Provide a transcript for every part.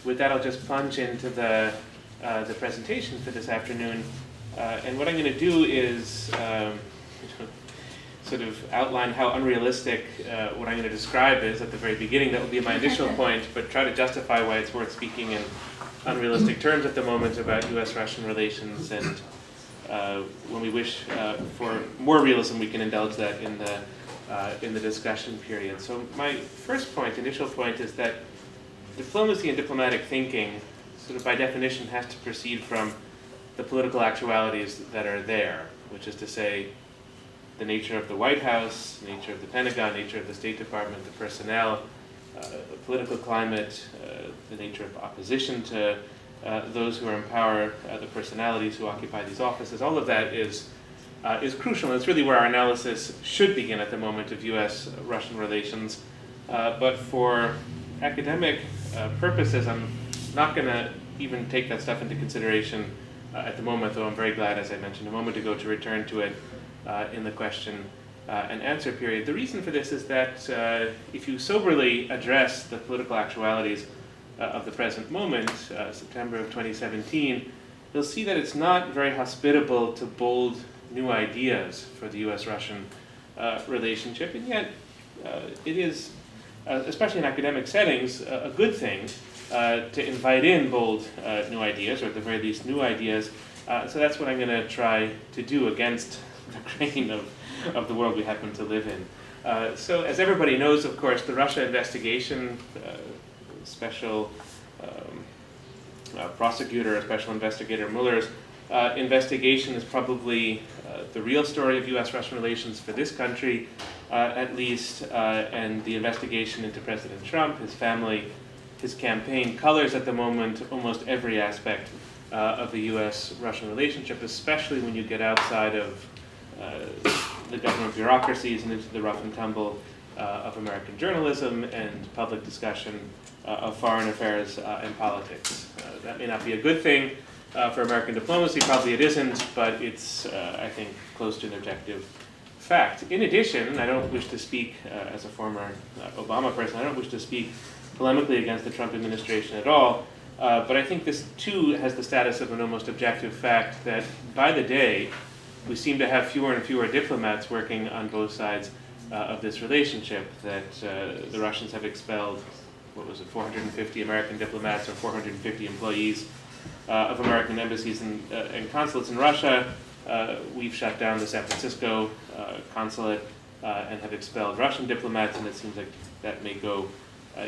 with that, I'll just plunge into the presentation for this afternoon. And what I'm going to do is sort of outline how unrealistic what I'm going to describe is at the very beginning. That will be my initial point, but try to justify why it's worth speaking in unrealistic terms at the moment about U.S.-Russian relations. And when we wish for more realism, we can indulge that in the discussion period. So my first point, initial point, is that diplomacy and diplomatic thinking, sort of by definition, has to proceed from the political actualities that are there, which is to say, the nature of the White House, nature of the Pentagon, nature of the State Department, the personnel, the political climate, the nature of opposition to those who are in power, the personalities who occupy these offices. All of that is crucial, and it's really where our analysis should begin at the moment of U.S.-Russian relations. But for academic purposes, I'm not going to even take that stuff into consideration at the moment, though I'm very glad, as I mentioned a moment ago, to return to it in the question and answer period. The reason for this is that if you soberly address the political actualities of the present moment, September of 2017, you'll see that it's not very hospitable to bold new ideas for the U.S.-Russian relationship, and yet it is, especially in academic settings, a good thing to invite in bold new ideas, or at the very least new ideas. So that's what I'm going to try to do against the grain of the world we happen to live in. So as everybody knows, of course, the Russia investigation, special prosecutor, special investigator Mueller's investigation is probably the real story of U.S.-Russian relations for this country, at least, and the investigation into President Trump, his family, his campaign colors at the moment almost every aspect of the U.S.-Russian relationship, especially when you get outside of the government bureaucracies and into the rough and tumble of American journalism and public discussion of foreign affairs and politics. That may not be a good thing for American diplomacy, probably it isn't, but it's, I think, close to an objective fact. In addition, and I don't wish to speak as a former Obama person, I don't wish to speak polemically against the Trump administration at all, but I think this too has the status of an almost objective fact that by the day, we seem to have fewer and fewer diplomats working on both sides of this relationship, that the Russians have expelled, 450 American diplomats or 450 employees of American embassies and consulates in Russia. We've shut down the San Francisco consulate and have expelled Russian diplomats, and it seems like that may go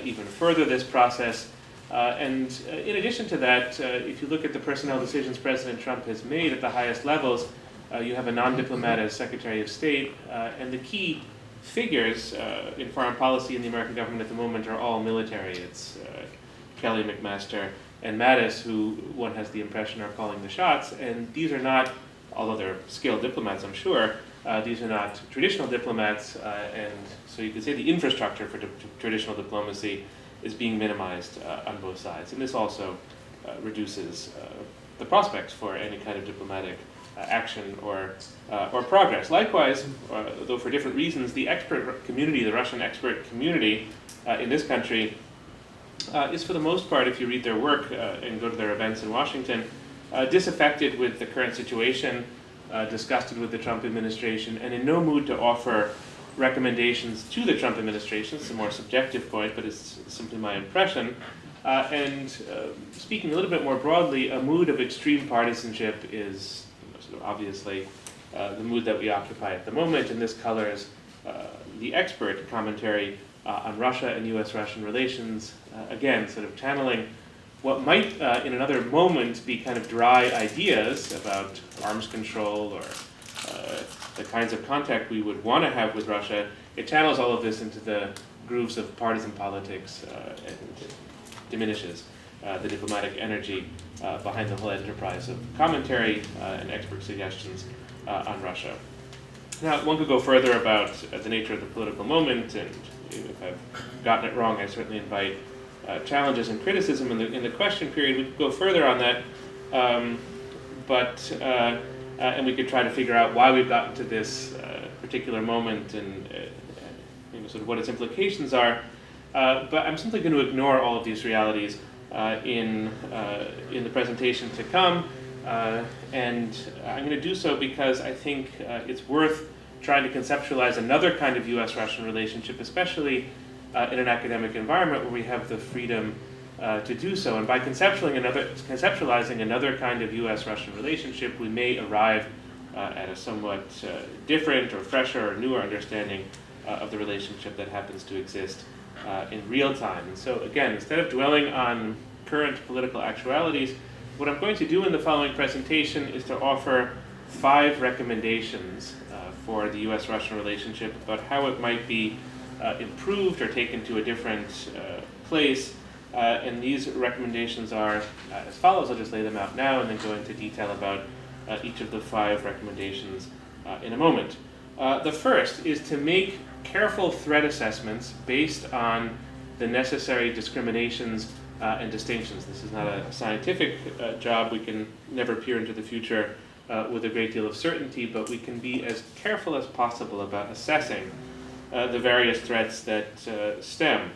even further, this process. And in addition to that, if you look at the personnel decisions President Trump has made at the highest levels, you have a non-diplomat as Secretary of State, and the key figures in foreign policy in the American government at the moment are all military. It's Kelly, McMaster, and Mattis, who one has the impression are calling the shots, and these are not, although they're skilled diplomats, I'm sure, these are not traditional diplomats, and so you could say the infrastructure for traditional diplomacy is being minimized on both sides, and this also reduces the prospects for any kind of diplomatic action or progress. Likewise, though for different reasons, the expert community, the Russian expert community in this country is for the most part, if you read their work and go to their events in Washington, disaffected with the current situation, disgusted with the Trump administration, and in no mood to offer recommendations to the Trump administration. It's a more subjective point, but it's simply my impression. And speaking a little bit more broadly, a mood of extreme partisanship is sort of obviously the mood that we occupy at the moment, and this colors the expert commentary on Russia and U.S.-Russian relations, again, sort of channeling what might in another moment be kind of dry ideas about arms control or the kinds of contact we would want to have with Russia. It channels all of this into the grooves of partisan politics and diminishes the diplomatic energy behind the whole enterprise of commentary and expert suggestions on Russia. Now, one could go further about the nature of the political moment, and if I've gotten it wrong, I certainly invite challenges and criticism in the question period. We could go further on that, and we could try to figure out why we've gotten to this particular moment and sort of what its implications are. But I'm simply going to ignore all of these realities in the presentation to come, and I'm going to do so because I think it's worth trying to conceptualize another kind of U.S.-Russian relationship, especially in an academic environment where we have the freedom to do so. And by conceptualizing another kind of U.S.-Russian relationship, we may arrive at a somewhat different or fresher or newer understanding of the relationship that happens to exist in real time. And so again, instead of dwelling on current political actualities, what I'm going to do in the following presentation is to offer 5 recommendations for the U.S.-Russian relationship about how it might be improved or taken to a different place. And these recommendations are as follows. I'll just lay them out now and then go into detail about each of the 5 recommendations in a moment. The first is to make careful threat assessments based on the necessary discriminations and distinctions. This is not a scientific job. We can never peer into the future with a great deal of certainty, but we can be as careful as possible about assessing the various threats that stem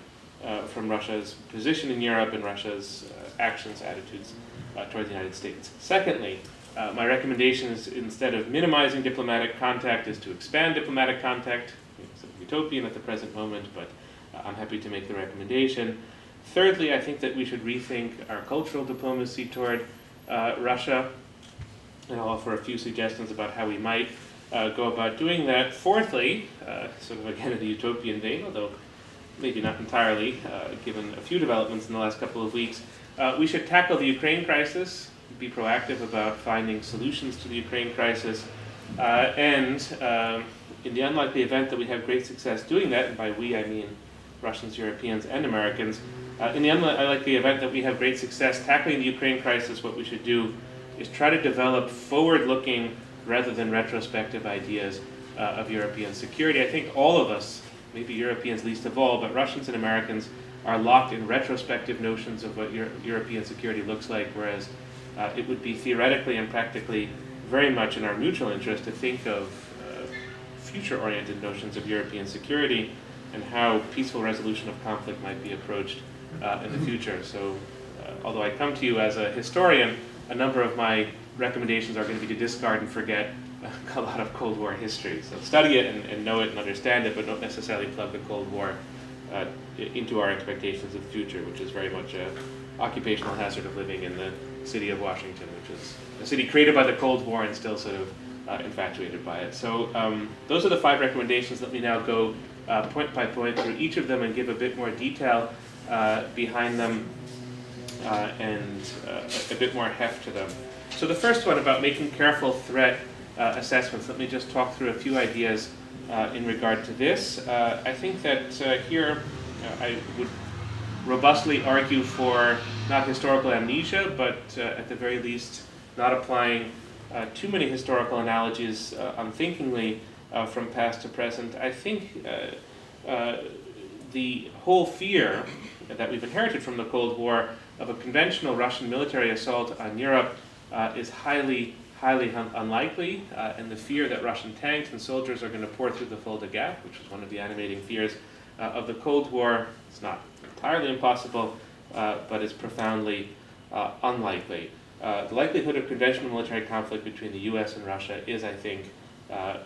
from Russia's position in Europe and Russia's actions, attitudes toward the United States. Secondly, my recommendation is, instead of minimizing diplomatic contact, is to expand diplomatic contact. It's utopian at the present moment, but I'm happy to make the recommendation. Thirdly, I think that we should rethink our cultural diplomacy toward Russia, and I'll offer a few suggestions about how we might go about doing that. Fourthly, sort of again in the utopian vein, although maybe not entirely, given a few developments in the last couple of weeks, we should tackle the Ukraine crisis, be proactive about finding solutions to the Ukraine crisis, and in the unlikely event that we have great success doing that, and by we I mean Russians, Europeans, and Americans, in the unlikely event that we have great success tackling the Ukraine crisis, what we should do is try to develop forward-looking rather than retrospective ideas of European security. I think all of us, maybe Europeans least of all, but Russians and Americans are locked in retrospective notions of what European security looks like, whereas it would be theoretically and practically very much in our mutual interest to think of future-oriented notions of European security and how peaceful resolution of conflict might be approached in the future. So although I come to you as a historian, a number of my recommendations are going to be to discard and forget a lot of Cold War history. So study it and know it and understand it, but don't necessarily plug the Cold War into our expectations of the future, which is very much an occupational hazard of living in the city of Washington, which is a city created by the Cold War and still sort of infatuated by it. So those are the 5 recommendations. Let me now go point by point through each of them and give a bit more detail behind them and a bit more heft to them. So the first one about making careful threat assessments. Let me just talk through a few ideas in regard to this. I think that here I would robustly argue for not historical amnesia, but at the very least not applying too many historical analogies unthinkingly from past to present. I think the whole fear that we've inherited from the Cold War of a conventional Russian military assault on Europe is highly unlikely, and the fear that Russian tanks and soldiers are going to pour through the Fulda Gap, which was one of the animating fears of the Cold War, it's not entirely impossible, but is profoundly unlikely. The likelihood of conventional military conflict between the U.S. and Russia is, I think,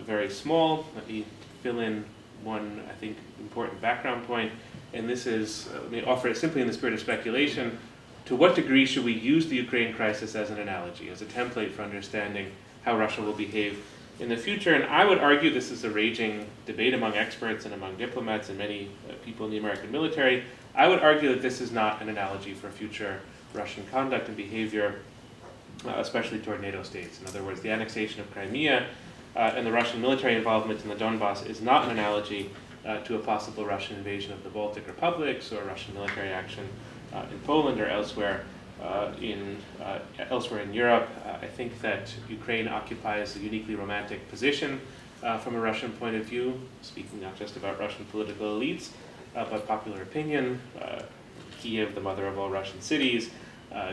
very small. Let me fill in one, I think, important background point, and this is, let me offer it simply in the spirit of speculation. To what degree should we use the Ukraine crisis as an analogy, as a template for understanding how Russia will behave in the future? And I would argue this is a raging debate among experts and among diplomats and many people in the American military. I would argue that this is not an analogy for future Russian conduct and behavior, especially toward NATO states. In other words, the annexation of Crimea and the Russian military involvement in the Donbass is not an analogy to a possible Russian invasion of the Baltic republics or Russian military action in Poland or elsewhere in Europe. I think that Ukraine occupies a uniquely romantic position from a Russian point of view, speaking not just about Russian political elites, but popular opinion. Kiev, the mother of all Russian cities,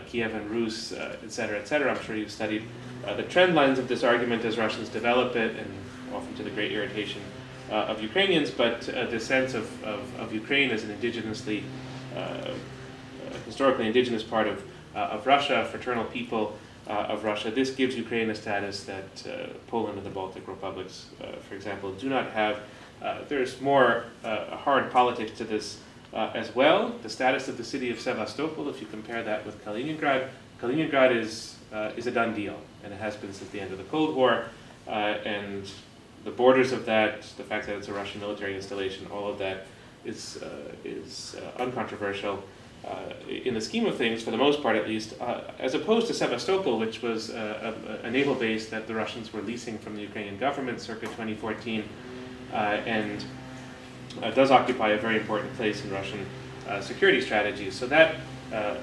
Kiev and Rus, et cetera, et cetera. I'm sure you've studied the trend lines of this argument as Russians develop it, and often to the great irritation of Ukrainians, but the sense of Ukraine as an indigenously historically indigenous part of Russia, fraternal people of Russia. This gives Ukraine a status that Poland and the Baltic republics, for example, do not have. There's more hard politics to this as well. The status of the city of Sevastopol, if you compare that with Kaliningrad, Kaliningrad is a done deal, and it has been since the end of the Cold War. And the borders of that, the fact that it's a Russian military installation, all of that is uncontroversial in the scheme of things, for the most part at least, as opposed to Sevastopol, which was a naval base that the Russians were leasing from the Ukrainian government circa 2014, and does occupy a very important place in Russian security strategies. So that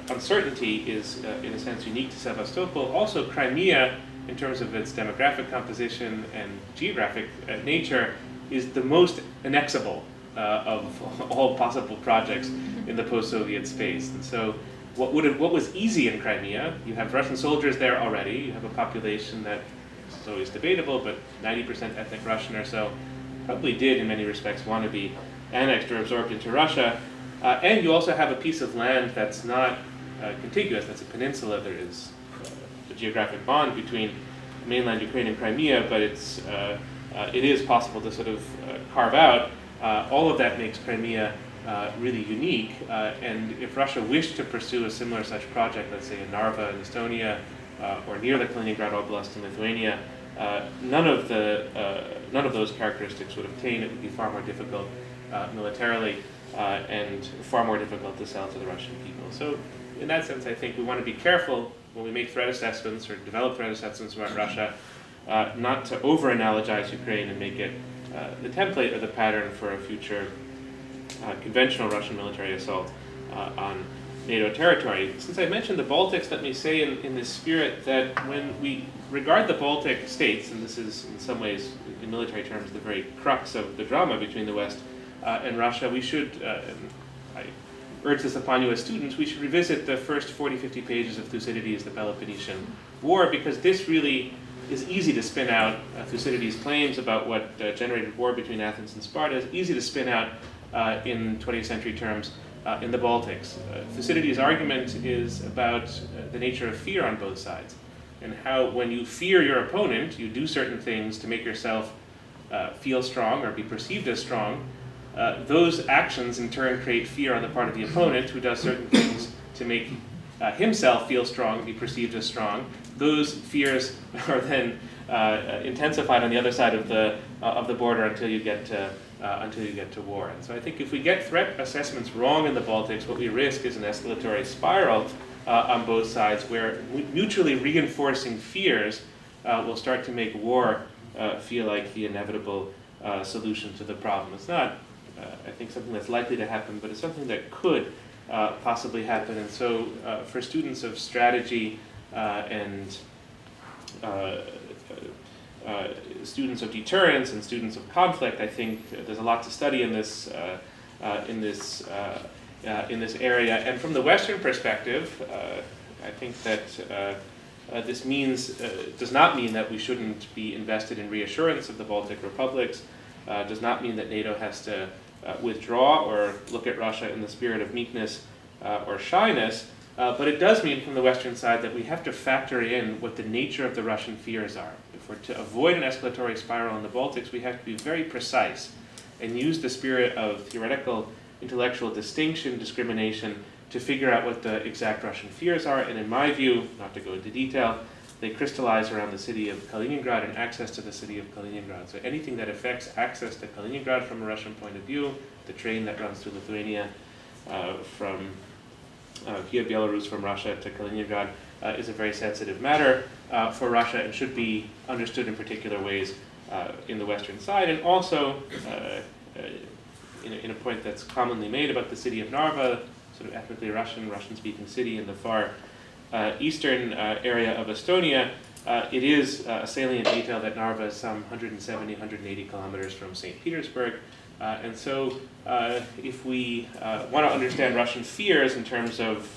uncertainty is, in a sense, unique to Sevastopol. Also, Crimea, in terms of its demographic composition and geographic nature, is the most annexable of all possible projects in the post-Soviet space. And so what was easy in Crimea, you have Russian soldiers there already, you have a population that is always debatable, but 90% ethnic Russian or so, probably did in many respects want to be annexed or absorbed into Russia. And you also have a piece of land that's not contiguous, that's a peninsula. There is a geographic bond between mainland Ukraine and Crimea, but it is possible to sort of carve out. All of that makes Crimea really unique, and if Russia wished to pursue a similar such project, let's say in Narva in Estonia, or near the Kaliningrad Oblast in Lithuania, none of those characteristics would obtain. It would be far more difficult militarily, and far more difficult to sell to the Russian people. So in that sense, I think we want to be careful when we make threat assessments or develop threat assessments about Russia, not to over-analogize Ukraine and make it the template or the pattern for a future conventional Russian military assault on NATO territory. Since I mentioned the Baltics, let me say in this spirit that when we regard the Baltic states, and this is in some ways, in military terms, the very crux of the drama between the West and Russia, we should, and I urge this upon you as students, we should revisit the first 40-50 pages of Thucydides' The Peloponnesian War, because this really is easy to spin out. Thucydides' claims about what generated war between Athens and Sparta is easy to spin out in 20th century terms in the Baltics. Thucydides' argument is about the nature of fear on both sides, and how when you fear your opponent, you do certain things to make yourself feel strong or be perceived as strong. Those actions in turn create fear on the part of the opponent, who does certain things to make himself feel strong, be perceived as strong. Those fears are then intensified on the other side of the border until you get to war. And so I think if we get threat assessments wrong in the Baltics, what we risk is an escalatory spiral on both sides, where mutually reinforcing fears will start to make war feel like the inevitable solution to the problem. It's not, I think, something that's likely to happen, but it's something that could possibly happen. And so for students of strategy and students of deterrence and students of conflict, I think there's a lot to study in this area. And from the Western perspective, I think that this does not mean that we shouldn't be invested in reassurance of the Baltic republics. Does not mean that NATO has to withdraw or look at Russia in the spirit of meekness or shyness. But it does mean from the Western side that we have to factor in what the nature of the Russian fears are. If we're to avoid an escalatory spiral in the Baltics, we have to be very precise and use the spirit of theoretical, intellectual distinction, discrimination, to figure out what the exact Russian fears are. And in my view, not to go into detail, they crystallize around the city of Kaliningrad and access to the city of Kaliningrad. So anything that affects access to Kaliningrad from a Russian point of view, the train that runs through Lithuania from via Belarus from Russia to Kaliningrad is a very sensitive matter for Russia and should be understood in particular ways in the Western side. And also, in a point that's commonly made about the city of Narva, sort of ethnically Russian-speaking city in the far eastern area of Estonia, it is a salient detail that Narva is some 170, 180 kilometers from St. Petersburg. And so if we want to understand Russian fears in terms of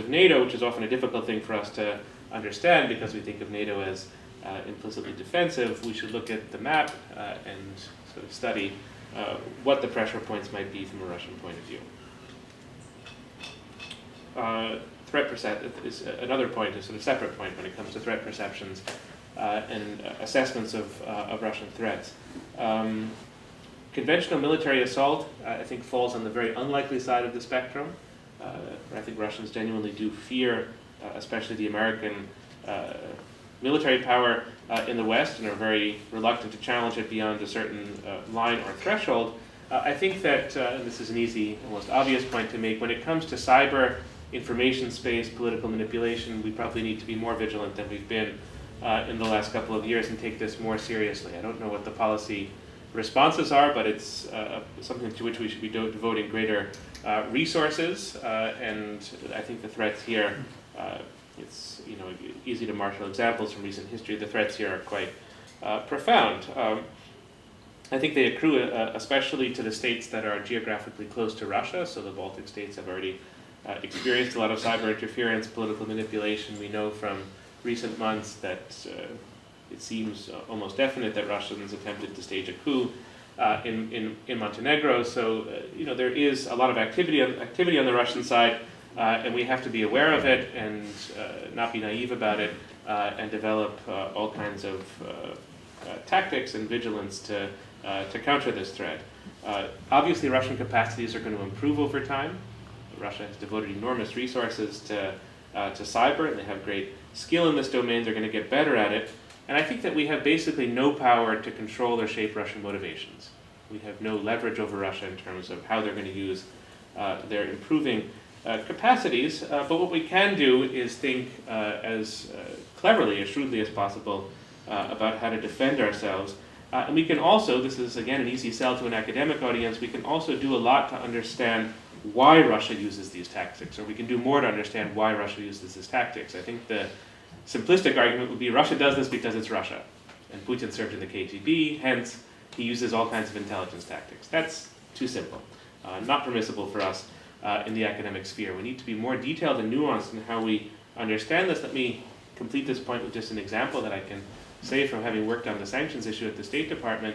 NATO, which is often a difficult thing for us to understand because we think of NATO as implicitly defensive, we should look at the map and sort of study what the pressure points might be from a Russian point of view. threat perception is another point, a sort of separate point when it comes to threat perceptions and assessments of Russian threats. Conventional military assault, I think, falls on the very unlikely side of the spectrum. I think Russians genuinely do fear, especially the American military power in the West, and are very reluctant to challenge it beyond a certain line or threshold. I think that, and this is an easy, almost obvious point to make, when it comes to cyber, information space, political manipulation, we probably need to be more vigilant than we've been in the last couple of years and take this more seriously. I don't know what the policy responses are, but it's something to which we should be devoting greater resources, and I think the threats here, it's easy to marshal examples from recent history. The threats here are quite profound. I think they accrue especially to the states that are geographically close to Russia, so the Baltic states have already experienced a lot of cyber interference, political manipulation. We know from recent months that it seems almost definite that Russians attempted to stage a coup in Montenegro. So there is a lot of activity on the Russian side, and we have to be aware of it and not be naive about it, and develop all kinds of tactics and vigilance to counter this threat. Obviously, Russian capacities are going to improve over time. Russia has devoted enormous resources to cyber, and they have great skill in this domain. They're going to get better at it. And I think that we have basically no power to control or shape Russian motivations. We have no leverage over Russia in terms of how they're going to use their improving capacities. But what we can do is think as cleverly, as shrewdly as possible about how to defend ourselves. And we can also, this is again an easy sell to an academic audience, we can also do a lot to understand why Russia uses these tactics, or we can do more to understand why Russia uses these tactics. I think the simplistic argument would be Russia does this because it's Russia, and Putin served in the KGB, hence he uses all kinds of intelligence tactics. That's too simple, not permissible for us in the academic sphere. We need to be more detailed and nuanced in how we understand this. Let me complete this point with just an example that I can say from having worked on the sanctions issue at the State Department.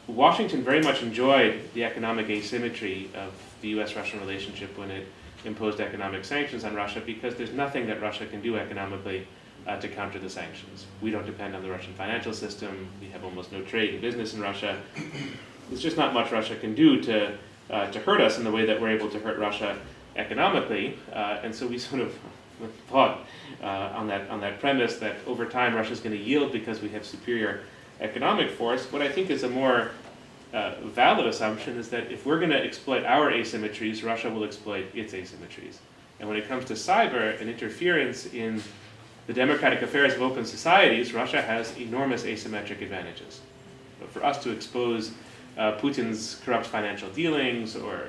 Washington very much enjoyed the economic asymmetry of the U.S.-Russian relationship when it imposed economic sanctions on Russia, because there's nothing that Russia can do economically to counter the sanctions. We don't depend on the Russian financial system. We have almost no trade and business in Russia. There's just not much Russia can do to hurt us in the way that we're able to hurt Russia economically. And so we sort of thought on that premise that over time Russia's going to yield because we have superior economic force. What I think is a more valid assumption is that if we're going to exploit our asymmetries, Russia will exploit its asymmetries. And when it comes to cyber and interference in the democratic affairs of open societies, Russia has enormous asymmetric advantages. But for us to expose Putin's corrupt financial dealings or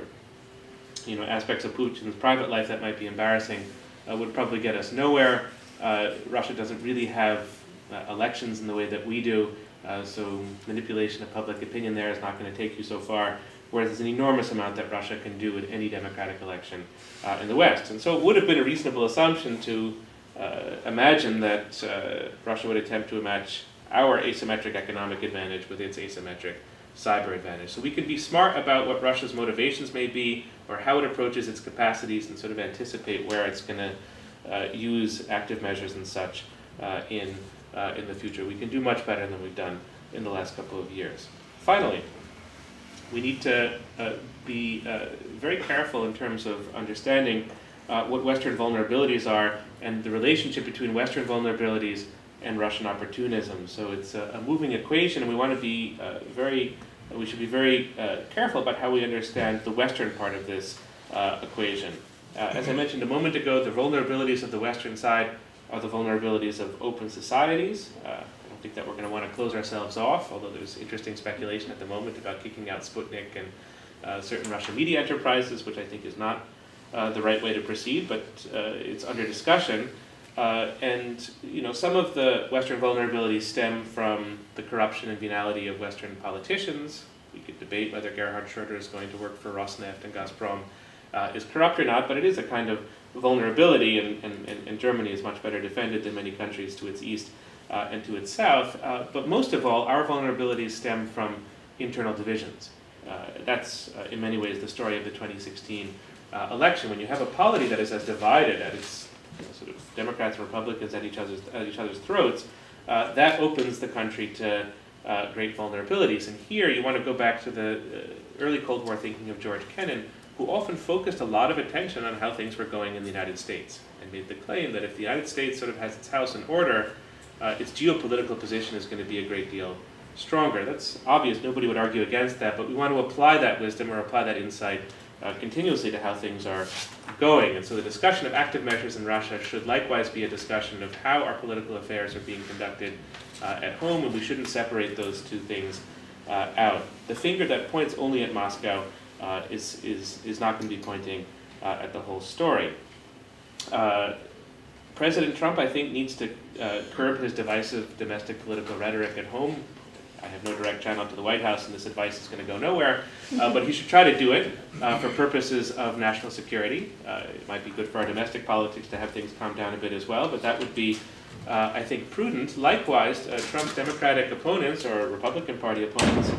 aspects of Putin's private life that might be embarrassing would probably get us nowhere. Russia doesn't really have elections in the way that we do. So manipulation of public opinion there is not going to take you so far, whereas there's an enormous amount that Russia can do at any democratic election in the West. And so it would have been a reasonable assumption to imagine that Russia would attempt to match our asymmetric economic advantage with its asymmetric cyber advantage. So we can be smart about what Russia's motivations may be, or how it approaches its capacities, and sort of anticipate where it's going to use active measures and such in the future. We can do much better than we've done in the last couple of years. Finally, we need to be very careful in terms of understanding what Western vulnerabilities are and the relationship between Western vulnerabilities and Russian opportunism. So it's a moving equation, and we want to be we should be very careful about how we understand the Western part of this equation. As I mentioned a moment ago, the vulnerabilities of the Western side are the vulnerabilities of open societies. I don't think that we're going to want to close ourselves off, although there's interesting speculation at the moment about kicking out Sputnik and certain Russian media enterprises, which I think is not the right way to proceed, but it's under discussion. And some of the Western vulnerabilities stem from the corruption and venality of Western politicians. We could debate whether Gerhard Schroeder is going to work for Rosneft and Gazprom is corrupt or not, but it is a kind of vulnerability, and Germany is much better defended than many countries to its east and to its south. But most of all, our vulnerabilities stem from internal divisions. That's in many ways the story of the 2016 election. When you have a polity that is as divided at its sort of Democrats and Republicans at each other's throats, that opens the country to great vulnerabilities. And here you want to go back to the early Cold War thinking of George Kennan, who often focused a lot of attention on how things were going in the United States, and made the claim that if the United States sort of has its house in order, its geopolitical position is going to be a great deal stronger. That's obvious, nobody would argue against that, but we want to apply that wisdom or apply that insight continuously to how things are going. And so the discussion of active measures in Russia should likewise be a discussion of how our political affairs are being conducted at home, and we shouldn't separate those two things out. The finger that points only at Moscow is not going to be pointing at the whole story. President Trump, I think, needs to curb his divisive domestic political rhetoric at home. I have no direct channel to the White House, and this advice is going to go nowhere, but he should try to do it for purposes of national security. It might be good for our domestic politics to have things calm down a bit as well, but that would be, I think, prudent. Likewise, Trump's Democratic opponents or Republican Party opponents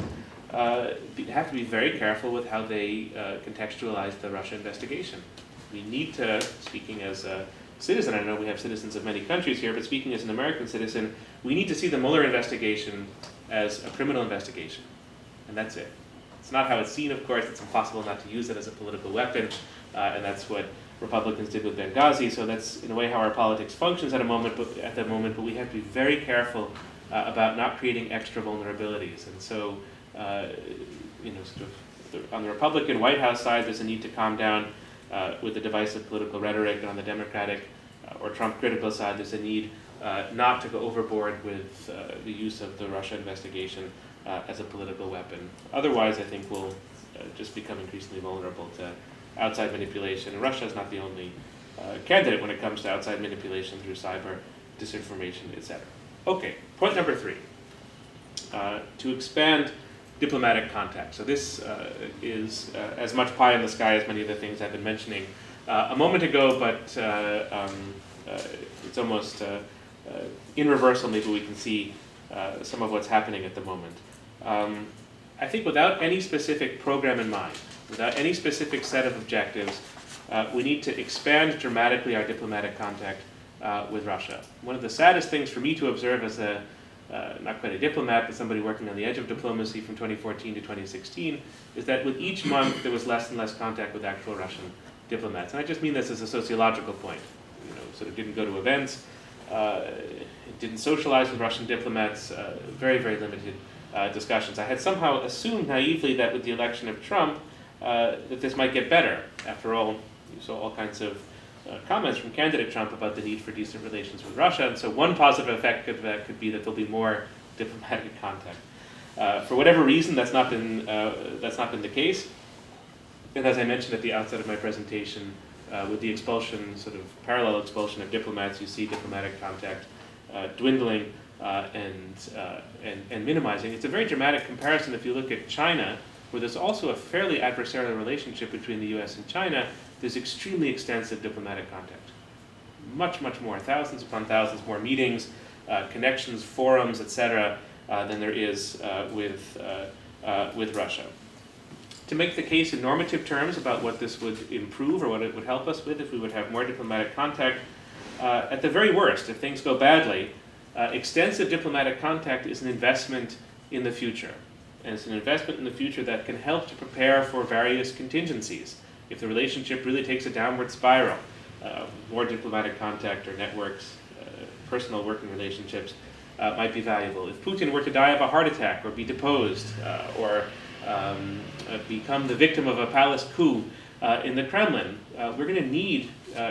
have to be very careful with how they contextualize the Russia investigation. We need to, speaking as a citizen, I know we have citizens of many countries here, but speaking as an American citizen, we need to see the Mueller investigation as a criminal investigation, and that's it. It's not how it's seen, of course. It's impossible not to use it as a political weapon, and that's what Republicans did with Benghazi, so that's in a way how our politics functions at the moment, but we have to be very careful about not creating extra vulnerabilities. And so, on the Republican White House side, there's a need to calm down with the divisive political rhetoric, and on the Democratic or Trump critical side, there's a need not to go overboard with the use of the Russia investigation as a political weapon. Otherwise, I think we'll just become increasingly vulnerable to outside manipulation. And Russia is not the only candidate when it comes to outside manipulation through cyber, disinformation, etc. Okay, point number 3. To expand diplomatic contact. So this is as much pie in the sky as many of the things I've been mentioning a moment ago, but it's almost in reversal. Maybe we can see some of what's happening at the moment. I think without any specific program in mind, without any specific set of objectives, we need to expand dramatically our diplomatic contact with Russia. One of the saddest things for me to observe as a not quite a diplomat, but somebody working on the edge of diplomacy from 2014 to 2016, is that with each month there was less and less contact with actual Russian diplomats. And I just mean this as a sociological point. Sort of didn't go to events, didn't socialize with Russian diplomats, very, very limited discussions. I had somehow assumed naively that with the election of Trump, that this might get better. After all, you saw all kinds of comments from candidate Trump about the need for decent relations with Russia, and so one positive effect of that could be that there'll be more diplomatic contact. For whatever reason, that's not been the case, and as I mentioned at the outset of my presentation, with the expulsion, sort of parallel expulsion of diplomats, you see diplomatic contact dwindling and minimizing. It's a very dramatic comparison if you look at China, where there's also a fairly adversarial relationship between the US and China. There's extremely extensive diplomatic contact. Much, much more, thousands upon thousands more meetings, connections, forums, etc., than there is with Russia. To make the case in normative terms about what this would improve or what it would help us with if we would have more diplomatic contact, at the very worst, if things go badly, extensive diplomatic contact is an investment in the future. And it's an investment in the future that can help to prepare for various contingencies. If the relationship really takes a downward spiral, more diplomatic contact or networks, personal working relationships might be valuable. If Putin were to die of a heart attack or be deposed or become the victim of a palace coup in the Kremlin, we're going to need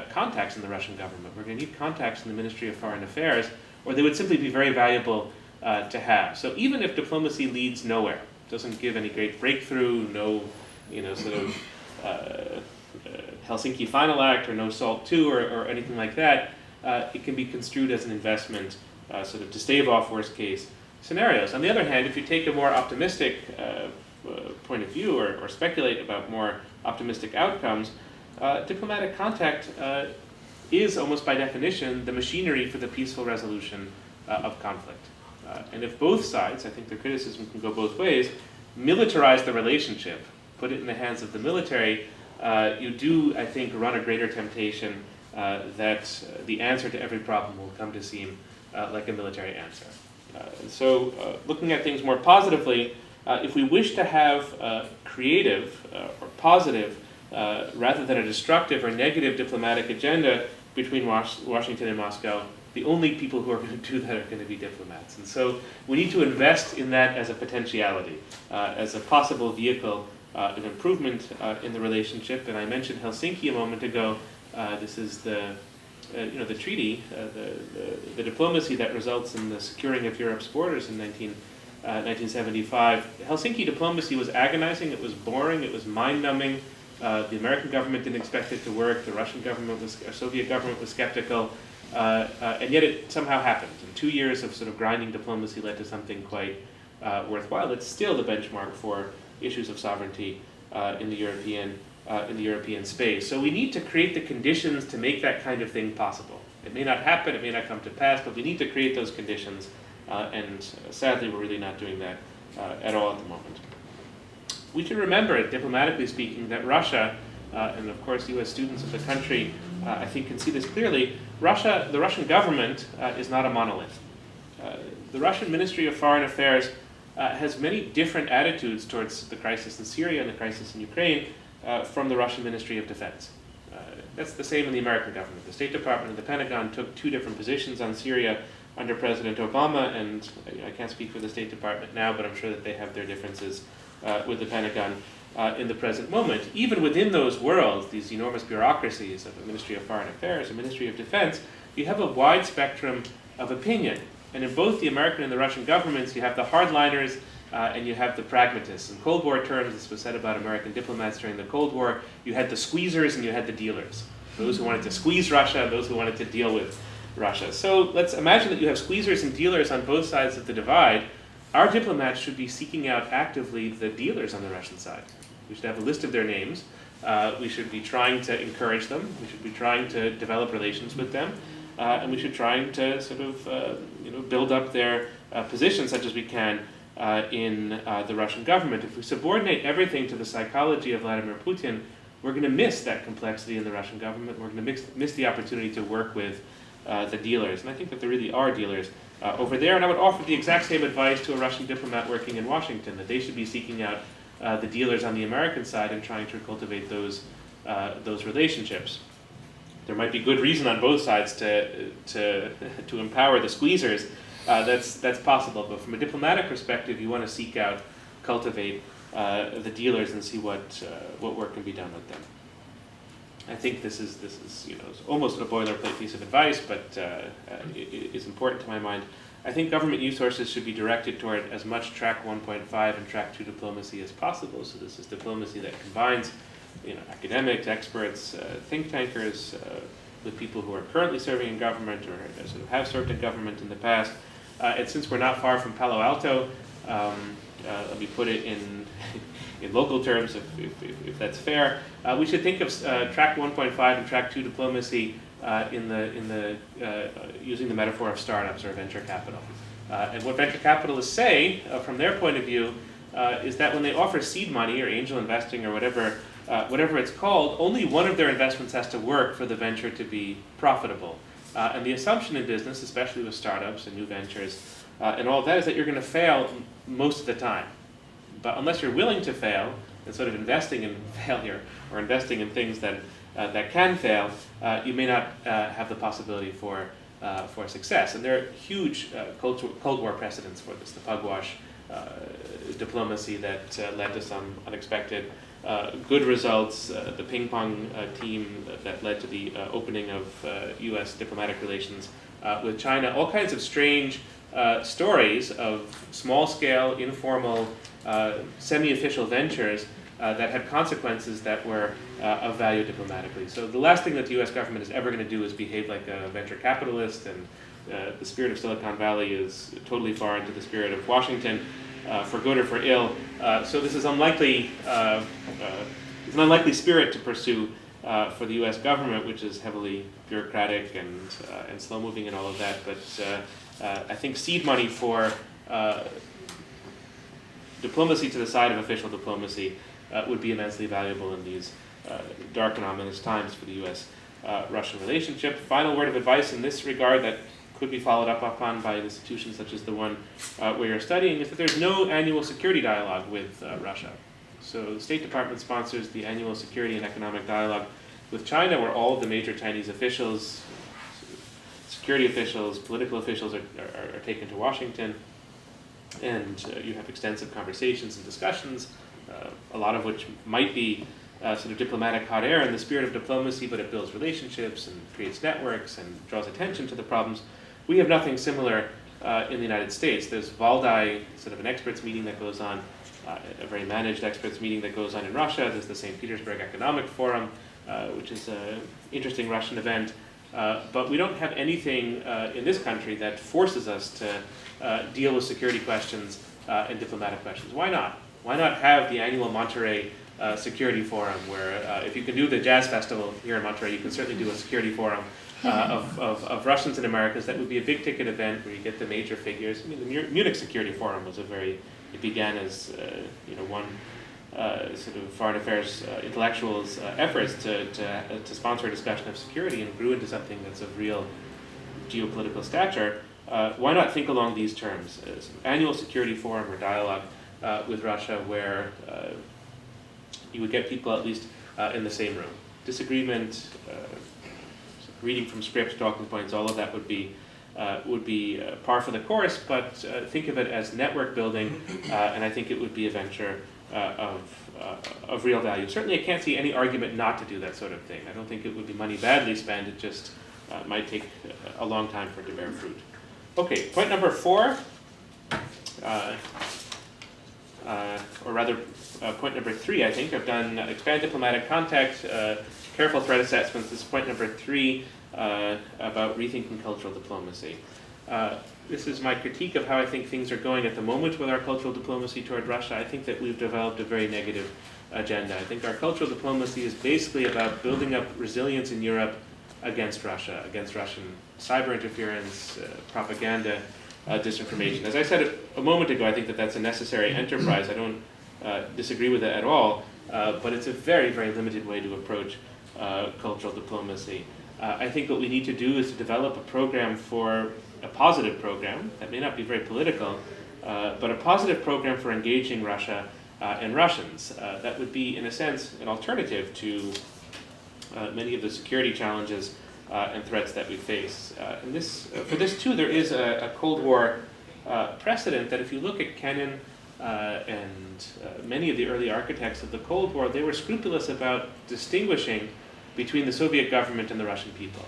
contacts in the Russian government. We're going to need contacts in the Ministry of Foreign Affairs, or they would simply be very valuable to have. So even if diplomacy leads nowhere, doesn't give any great breakthrough, no sort of Helsinki Final Act or no SALT II or anything like that, it can be construed as an investment sort of to stave off worst case scenarios. On the other hand, if you take a more optimistic point of view or speculate about more optimistic outcomes, diplomatic contact is almost by definition the machinery for the peaceful resolution of conflict. And if both sides, I think the criticism can go both ways, militarize the relationship, put it in the hands of the military, you do, I think, run a greater temptation that the answer to every problem will come to seem like a military answer. So looking at things more positively, if we wish to have a creative or positive rather than a destructive or negative diplomatic agenda between Washington and Moscow, the only people who are going to do that are going to be diplomats. And so we need to invest in that as a potentiality, as a possible vehicle of improvement in the relationship. And I mentioned Helsinki a moment ago. This is the treaty, the diplomacy that results in the securing of Europe's borders in 1975. Helsinki diplomacy was agonizing, it was boring, it was mind-numbing. The American government didn't expect it to work, the Russian government Soviet government was skeptical, and yet it somehow happened. And 2 years of sort of grinding diplomacy led to something quite worthwhile. It's still the benchmark for issues of sovereignty in the European space. So we need to create the conditions to make that kind of thing possible. It may not happen, it may not come to pass, but we need to create those conditions, and sadly we're really not doing that at all at the moment. We should remember, diplomatically speaking, that Russia, and of course US students of the country, I think can see this clearly, the Russian government is not a monolith. The Russian Ministry of Foreign Affairs has many different attitudes towards the crisis in Syria and the crisis in Ukraine from the Russian Ministry of Defense. That's the same in the American government. The State Department and the Pentagon took two different positions on Syria under President Obama, and I can't speak for the State Department now, but I'm sure that they have their differences with the Pentagon in the present moment. Even within those worlds, these enormous bureaucracies of the Ministry of Foreign Affairs and Ministry of Defense, you have a wide spectrum of opinion. And in both the American and the Russian governments, you have the hardliners and you have the pragmatists. In Cold War terms, this was said about American diplomats during the Cold War, you had the squeezers and you had the dealers. Those who wanted to squeeze Russia, those who wanted to deal with Russia. So let's imagine that you have squeezers and dealers on both sides of the divide. Our diplomats should be seeking out actively the dealers on the Russian side. We should have a list of their names. We should be trying to encourage them. We should be trying to develop relations with them. And we should try to sort of build up their position such as we can in the Russian government. If we subordinate everything to the psychology of Vladimir Putin, we're going to miss that complexity in the Russian government. We're going to miss the opportunity to work with the dealers. And I think that there really are dealers over there. And I would offer the exact same advice to a Russian diplomat working in Washington, that they should be seeking out the dealers on the American side and trying to cultivate those relationships. There might be good reason on both sides to empower the squeezers. That's possible, but from a diplomatic perspective, you want to seek out, cultivate the dealers and see what work can be done with them. I think this is almost a boilerplate piece of advice, but it is important to my mind. I think government resources should be directed toward as much track 1.5 and track 2 diplomacy as possible. So this is diplomacy that combines academics, experts, think tankers, with people who are currently serving in government or sort of have served in government in the past. And since we're not far from Palo Alto, let me put it in local terms, if that's fair, we should think of track 1.5 and track 2 diplomacy using the metaphor of startups or venture capital. And what venture capitalists say, from their point of view, is that when they offer seed money or angel investing or whatever it's called, only one of their investments has to work for the venture to be profitable. And the assumption in business, especially with startups and new ventures and all of that, is that you're going to fail most of the time. But unless you're willing to fail and sort of investing in failure or investing in things that can fail, you may not have the possibility for success. And there are huge Cold War precedents for this. The pugwash diplomacy that led to some unexpected good results, the ping pong team that led to the opening of U.S. diplomatic relations with China, all kinds of strange stories of small-scale, informal, semi-official ventures that had consequences that were of value diplomatically. So the last thing that the U.S. government is ever going to do is behave like a venture capitalist, and the spirit of Silicon Valley is totally foreign to the spirit of Washington, for good or for ill. So this is unlikely. It's an unlikely spirit to pursue for the U.S. government, which is heavily bureaucratic and slow-moving and all of that. But I think seed money for diplomacy to the side of official diplomacy would be immensely valuable in these dark and ominous times for the U.S.-Russian relationship. Final word of advice in this regard that could be followed up upon by institutions such as the one where you're studying is that there's no annual security dialogue with Russia. So the State Department sponsors the annual security and economic dialogue with China, where all of the major Chinese officials, security officials, political officials are taken to Washington, and you have extensive conversations and discussions, a lot of which might be sort of diplomatic hot air in the spirit of diplomacy, but it builds relationships and creates networks and draws attention to the problems. We have nothing similar in the United States. There's Valdai, sort of an experts meeting that goes on, a very managed experts meeting that goes on in Russia. There's the St. Petersburg Economic Forum, which is an interesting Russian event. But we don't have anything in this country that forces us to deal with security questions and diplomatic questions. Why not? Why not have the annual Monterey Security Forum, where if you can do the jazz festival here in Monterey, you can certainly do a security forum of Russians and Americans. That would be a big ticket event where you get the major figures. I mean, the Munich Security Forum was it began as one sort of foreign affairs intellectuals' efforts to sponsor a discussion of security, and grew into something that's of real geopolitical stature. Why not think along these terms? Annual security forum or dialogue with Russia, where you would get people at least in the same room. Disagreement, reading from script, talking points, all of that would be par for the course, but think of it as network building, and I think it would be a venture of real value. Certainly I can't see any argument not to do that sort of thing. I don't think it would be money badly spent. It just might take a long time for it to bear fruit. Okay, point number 4, or rather point number 3, I think. I've done expand diplomatic contact, careful threat assessments. This is point number 3 about rethinking cultural diplomacy. This is my critique of how I think things are going at the moment with our cultural diplomacy toward Russia. I think that we've developed a very negative agenda. I think our cultural diplomacy is basically about building up resilience in Europe against Russia, against Russian cyber interference, propaganda, disinformation. As I said a moment ago, I think that that's a necessary enterprise. I don't disagree with it at all, but it's a very, very limited way to approach cultural diplomacy. I think what we need to do is to develop a positive program that may not be very political, but a positive program for engaging Russia and Russians. That would be, in a sense, an alternative to many of the security challenges and threats that we face. And for this too, there is a Cold War precedent that if you look at Kennan and many of the early architects of the Cold War, they were scrupulous about distinguishing between the Soviet government and the Russian people.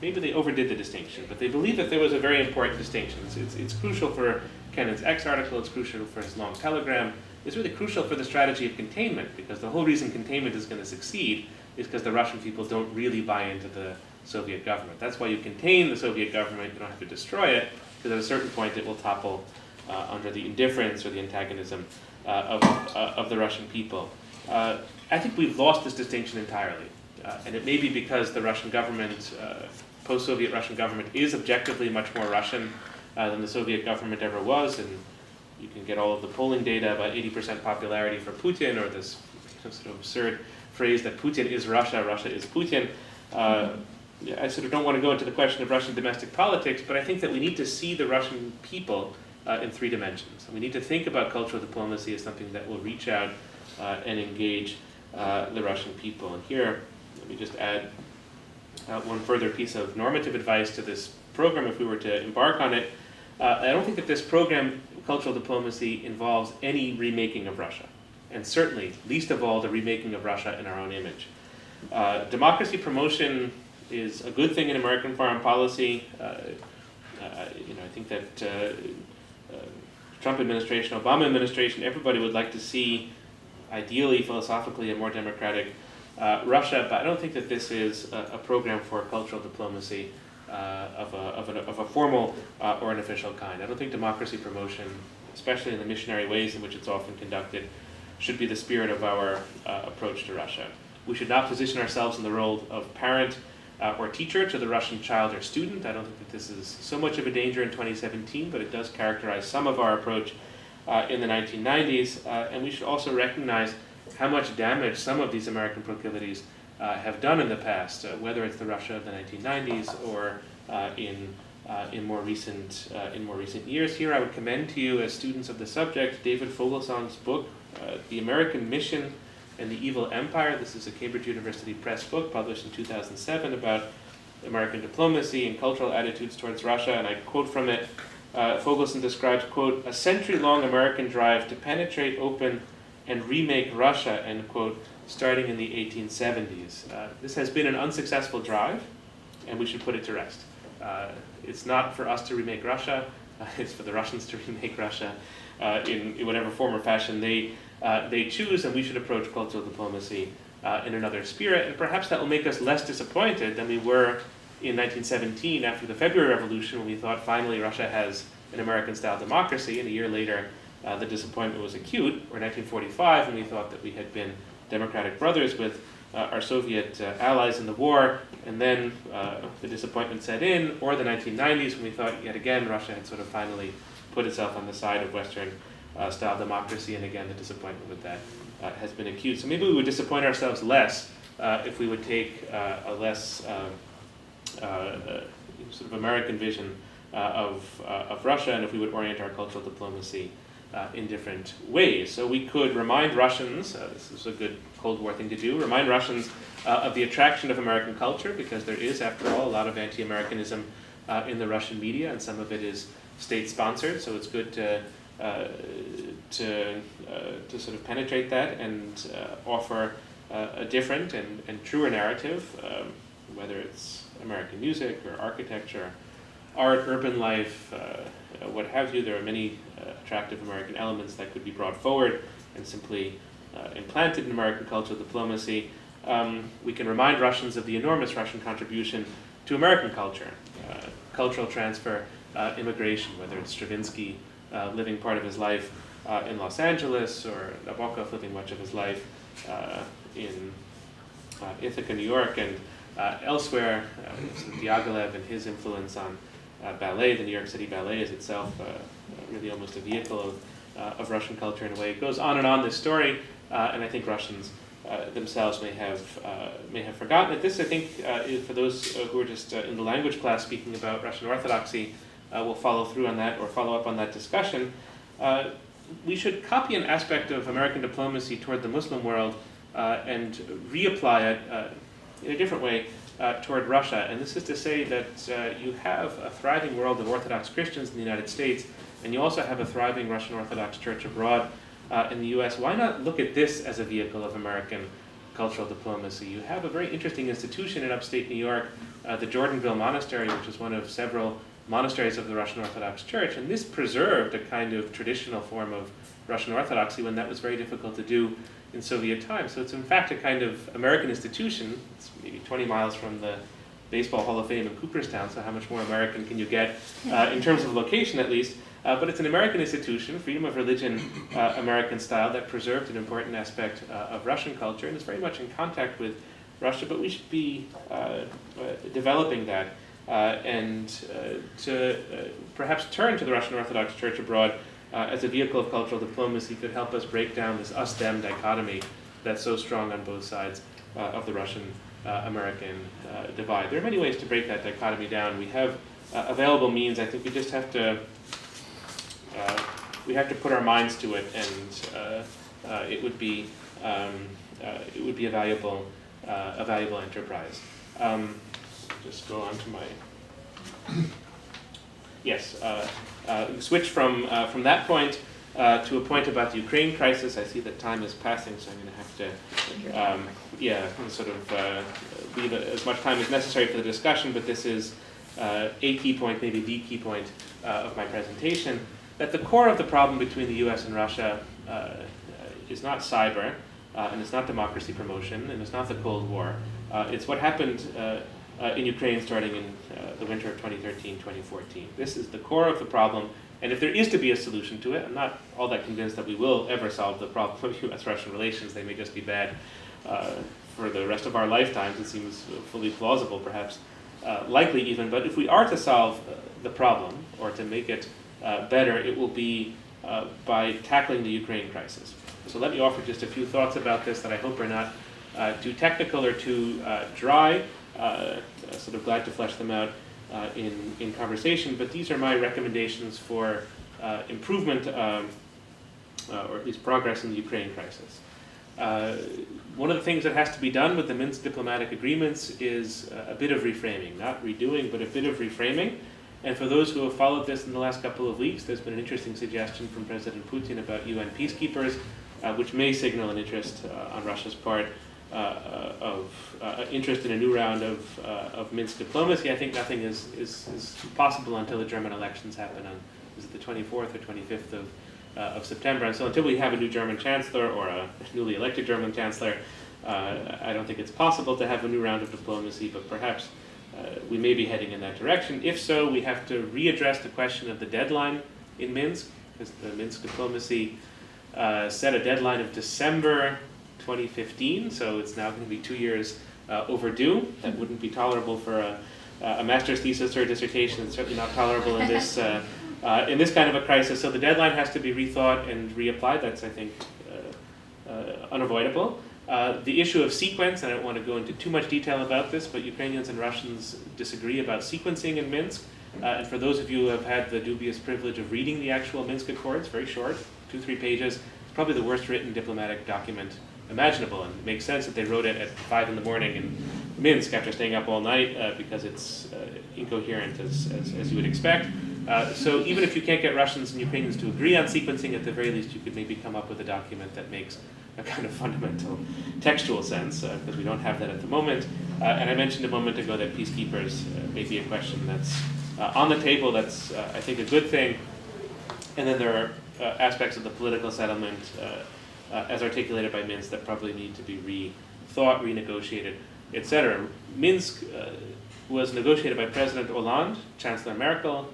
Maybe they overdid the distinction, but they believed that there was a very important distinction. It's crucial for Kennan's X article, it's crucial for his long telegram, it's really crucial for the strategy of containment, because the whole reason containment is going to succeed is because the Russian people don't really buy into the Soviet government. That's why you contain the Soviet government, you don't have to destroy it, because at a certain point it will topple under the indifference or the antagonism of the Russian people. I think we've lost this distinction entirely. And it may be because the Russian government, post-Soviet Russian government, is objectively much more Russian than the Soviet government ever was. And you can get all of the polling data about 80% popularity for Putin, or this sort of absurd phrase that Putin is Russia, Russia is Putin. I sort of don't want to go into the question of Russian domestic politics, but I think that we need to see the Russian people in 3 dimensions. And we need to think about cultural diplomacy as something that will reach out and engage the Russian people. And here, let me just add one further piece of normative advice to this program if we were to embark on it. I don't think that this program, cultural diplomacy, involves any remaking of Russia, and certainly, least of all, the remaking of Russia in our own image. Democracy promotion is a good thing in American foreign policy. I think that Trump administration, Obama administration, everybody would like to see, ideally, philosophically, a more democratic Russia, but I don't think that this is a program for cultural diplomacy of a formal or an official kind. I don't think democracy promotion, especially in the missionary ways in which it's often conducted, should be the spirit of our approach to Russia. We should not position ourselves in the role of parent or teacher to the Russian child or student. I don't think that this is so much of a danger in 2017, but it does characterize some of our approach in the 1990s. And we should also recognize how much damage some of these American proclivities have done in the past, whether it's the Russia of the 1990s or in more recent years. Here, I would commend to you, as students of the subject, David Fogelsong's book, "The American Mission and the Evil Empire." This is a Cambridge University Press book published in 2007 about American diplomacy and cultural attitudes towards Russia, and I quote from it. Fogelsong describes, quote, "a century-long American drive to penetrate, open, and remake Russia," end quote, starting in the 1870s. This has been an unsuccessful drive, and we should put it to rest. It's not for us to remake Russia, it's for the Russians to remake Russia in whatever form or fashion they choose, and we should approach cultural diplomacy in another spirit, and perhaps that will make us less disappointed than we were in 1917 after the February Revolution, when we thought finally Russia has an American-style democracy, and a year later the disappointment was acute, or 1945 when we thought that we had been democratic brothers with our Soviet allies in the war, and then the disappointment set in, or the 1990s when we thought yet again Russia had sort of finally put itself on the side of Western-style democracy, and again the disappointment with that has been acute. So maybe we would disappoint ourselves less if we would take a less sort of American vision of Russia, and if we would orient our cultural diplomacy in different ways. So we could remind Russians, this is a good Cold War thing to do, remind Russians of the attraction of American culture, because there is, after all, a lot of anti-Americanism in the Russian media, and some of it is state-sponsored, so it's good to sort of penetrate that and offer a different and truer narrative, whether it's American music or architecture, art, urban life, what have you. There are many attractive American elements that could be brought forward and simply implanted in American cultural diplomacy. We can remind Russians of the enormous Russian contribution to American culture, cultural transfer, immigration, whether it's Stravinsky living part of his life in Los Angeles, or Nabokov living much of his life in Ithaca, New York, and elsewhere. Diaghilev and his influence on ballet. The New York City Ballet is itself really almost a vehicle of Russian culture in a way. It goes on, this story, and I think Russians themselves may have forgotten it. This, I think, is for those who are just in the language class speaking about Russian Orthodoxy, will follow through on that or follow up on that discussion. We should copy an aspect of American diplomacy toward the Muslim world and reapply it in a different way toward Russia. And this is to say that you have a thriving world of Orthodox Christians in the United States, and you also have a thriving Russian Orthodox Church abroad in the U.S. Why not look at this as a vehicle of American cultural diplomacy? You have a very interesting institution in upstate New York, the Jordanville Monastery, which is one of several monasteries of the Russian Orthodox Church, and this preserved a kind of traditional form of Russian Orthodoxy when that was very difficult to do in Soviet times. So it's in fact a kind of American institution. It's maybe 20 miles from the Baseball Hall of Fame in Cooperstown, so how much more American can you get in terms of location at least? But it's an American institution, freedom of religion, American style, that preserved an important aspect of Russian culture and is very much in contact with Russia, but we should be developing that and to perhaps turn to the Russian Orthodox Church abroad as a vehicle of cultural diplomacy could help us break down this us-them dichotomy that's so strong on both sides of the Russian-American divide. There are many ways to break that dichotomy down. We have available means. I think we just have to put our minds to it, and it would be a valuable enterprise. Just go on to my switch from that point to a point about the Ukraine crisis. I see that time is passing, so I'm going to have to sort of leave as much time as necessary for the discussion. But this is a key point, maybe the key point of my presentation. That the core of the problem between the U.S. and Russia is not cyber, and it's not democracy promotion, and it's not the Cold War. It's what happened in Ukraine starting in the winter of 2013-2014. This is the core of the problem, and if there is to be a solution to it, I'm not all that convinced that we will ever solve the problem of U.S.-Russian relations. They may just be bad for the rest of our lifetimes. It seems fully plausible, perhaps likely even, but if we are to solve the problem, or to make it better, it will be by tackling the Ukraine crisis. So let me offer just a few thoughts about this that I hope are not too technical or too dry. Sort of glad to flesh them out in conversation, but these are my recommendations for improvement or at least progress in the Ukraine crisis. One of the things that has to be done with the Minsk diplomatic agreements is a bit of reframing, not redoing, but a bit of reframing. And for those who have followed this in the last couple of weeks, there's been an interesting suggestion from President Putin about UN peacekeepers, which may signal an interest on Russia's part of interest in a new round of Minsk diplomacy. I think nothing is possible until the German elections happen on, is it the 24th or 25th of September. And so until we have a new German chancellor or a newly elected German chancellor, I don't think it's possible to have a new round of diplomacy, but perhaps we may be heading in that direction. If so, we have to readdress the question of the deadline in Minsk, because the Minsk diplomacy set a deadline of December 2015, so it's now going to be 2 years overdue. That wouldn't be tolerable for a master's thesis or a dissertation. It's certainly not tolerable in this kind of a crisis. So the deadline has to be rethought and reapplied. That's, I think, unavoidable. The issue of sequence, and I don't want to go into too much detail about this, but Ukrainians and Russians disagree about sequencing in Minsk. And for those of you who have had the dubious privilege of reading the actual Minsk Accords, very short, 2-3 pages, it's probably the worst written diplomatic document imaginable. And it makes sense that they wrote it at 5 in the morning in Minsk after staying up all night because it's incoherent as you would expect. So even if you can't get Russians and Ukrainians to agree on sequencing, at the very least you could maybe come up with a document that makes a kind of fundamental textual sense, because we don't have that at the moment. And I mentioned a moment ago that peacekeepers may be a question that's on the table. That's, I think, a good thing. And then there are aspects of the political settlement, as articulated by Minsk, that probably need to be rethought, renegotiated, etc. Minsk was negotiated by President Hollande, Chancellor Merkel,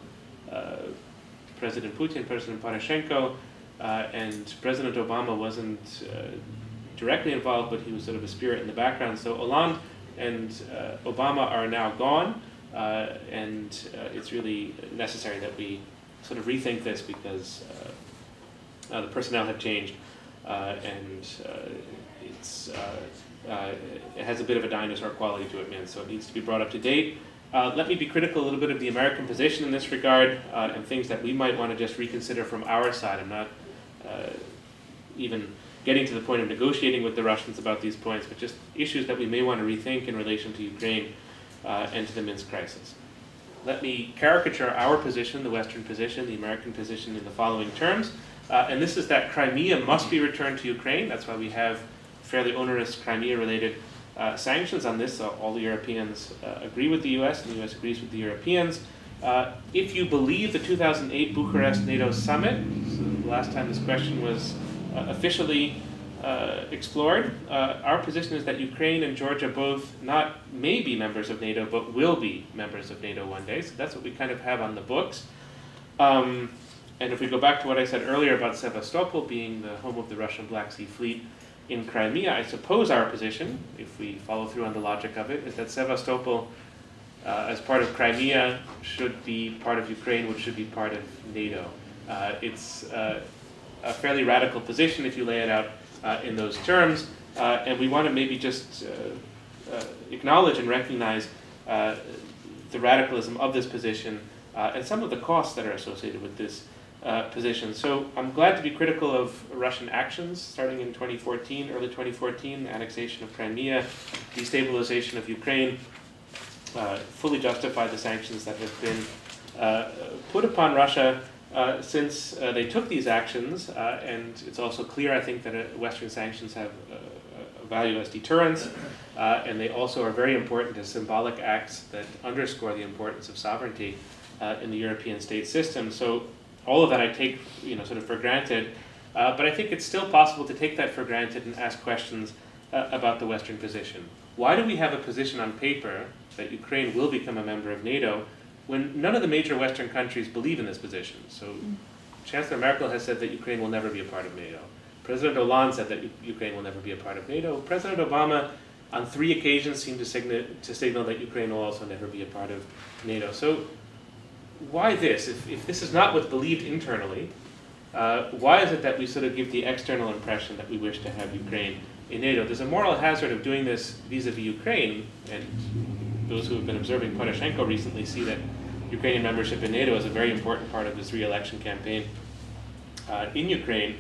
President Putin, President Poroshenko, and President Obama wasn't directly involved, but he was sort of a spirit in the background. So Hollande and Obama are now gone, and it's really necessary that we sort of rethink this because the personnel have changed, and it has a bit of a dinosaur quality to it, man, so it needs to be brought up to date. Let me be critical a little bit of the American position in this regard, and things that we might want to just reconsider from our side. I'm not even getting to the point of negotiating with the Russians about these points, but just issues that we may want to rethink in relation to Ukraine and to the Minsk crisis. Let me caricature our position, the Western position, the American position, in the following terms. And this is that Crimea must be returned to Ukraine. That's why we have fairly onerous Crimea-related sanctions on this. So all the Europeans agree with the U.S., and the U.S. agrees with the Europeans. If you believe the 2008 Bucharest NATO summit, so the last time this question was officially explored, our position is that Ukraine and Georgia both not may be members of NATO, but will be members of NATO one day. So that's what we kind of have on the books. And if we go back to what I said earlier about Sevastopol being the home of the Russian Black Sea Fleet in Crimea, I suppose our position, if we follow through on the logic of it, is that Sevastopol, as part of Crimea, should be part of Ukraine, which should be part of NATO. It's a fairly radical position if you lay it out in those terms, and we want to maybe just acknowledge and recognize the radicalism of this position and some of the costs that are associated with this position. So I'm glad to be critical of Russian actions starting in 2014, early 2014, the annexation of Crimea, destabilization of Ukraine, fully justify the sanctions that have been put upon Russia since they took these actions, and it's also clear, I think, that Western sanctions have a value as deterrence, and they also are very important as symbolic acts that underscore the importance of sovereignty in the European state system. So all of that I take, sort of for granted, but I think it's still possible to take that for granted and ask questions about the Western position. Why do we have a position on paper that Ukraine will become a member of NATO when none of the major Western countries believe in this position? So Chancellor Merkel has said that Ukraine will never be a part of NATO. President Hollande said that Ukraine will never be a part of NATO. President Obama on 3 occasions seemed to signal that Ukraine will also never be a part of NATO. So why this? If this is not what's believed internally, why is it that we sort of give the external impression that we wish to have Ukraine in NATO? There's a moral hazard of doing this vis-a-vis Ukraine, and those who have been observing Poroshenko recently see that Ukrainian membership in NATO is a very important part of his re-election campaign in Ukraine.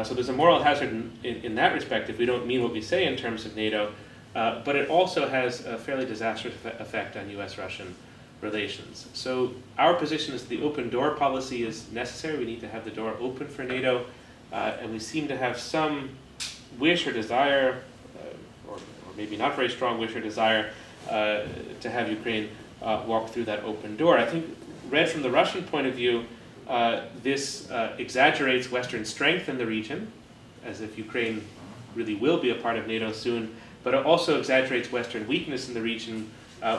So there's a moral hazard in that respect if we don't mean what we say in terms of NATO, but it also has a fairly disastrous effect on US-Russian relations. So our position is the open door policy is necessary. We need to have the door open for NATO, and we seem to have some wish or desire, or maybe not very strong wish or desire, to have Ukraine walk through that open door. I think, read from the Russian point of view, this exaggerates Western strength in the region, as if Ukraine really will be a part of NATO soon, but it also exaggerates Western weakness in the region